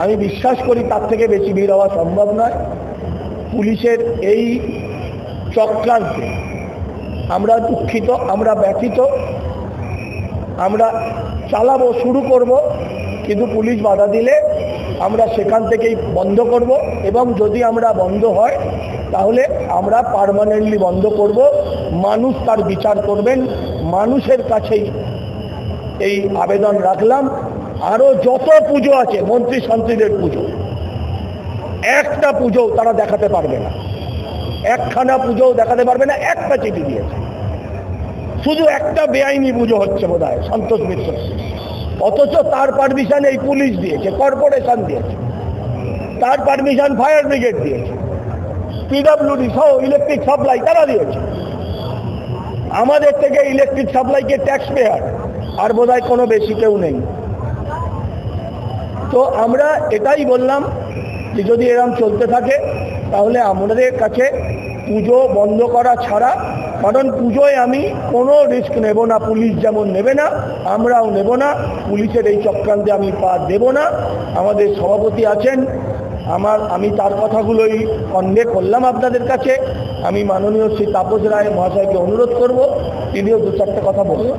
আমি বিশ্বাস করি তার থেকে বেশি ভিড় হওয়া সম্ভব নয়। পুলিশের এই চক্রান্তে আমরা দুঃখিত, আমরা ব্যথিত, আমরা চালাবো, শুরু করব, কিন্তু পুলিশ বাধা দিলে আমরা সেখান থেকেই বন্ধ করব। এবং যদি আমরা বন্ধ হয় তাহলে আমরা পার্মানেন্টলি বন্ধ করব। মানুষ তার বিচার করবেন। মানুষের কাছেই এই আবেদন রাখলাম। আরও যত পুজো আছে, মন্ত্রী সন্ত্রীদের পুজো, একটা পুজো তারা দেখাতে পারবে না, একখানা পুজোও দেখাতে পারবে না। একটা চিঠি দিয়েছে, শুধু একটা বেআইনি পুজো হচ্ছে বোধহয় সন্তোষ মিত্র, অথচ তার পারমিশন এই পুলিশ দিয়েছে, কর্পোরেশন দিয়েছে, তার পারমিশন ফায়ার ব্রিগেড দিয়েছে, পিডব্লিউডি সহ ইলেকট্রিক সাপ্লাই তারা দিয়েছে। আমাদের থেকে ইলেকট্রিক সাপ্লাইকে ট্যাক্স পেয়ার আর বোধহয় কোনো বেশি কেউ নেই। তো আমরা এটাই বললাম যে যদি এরকম চলতে থাকে তাহলে আমাদের কাছে পুজো বন্ধ করা ছাড়া, কারণ পুজোয় আমি কোনো রিস্ক নেব না, পুলিশ যেমন নেবে না আমরাও নেব না, পুলিশের এই চক্রান্তে আমি পা দেব না। আমাদের সভাপতি আছেন, আমি তার কথাগুলোই কনভে করলাম আপনাদের কাছে। আমি মাননীয় শ্রী তাপস রায় মহাশয়কে অনুরোধ করব, তিনিও দু চারটে কথা বলবেন।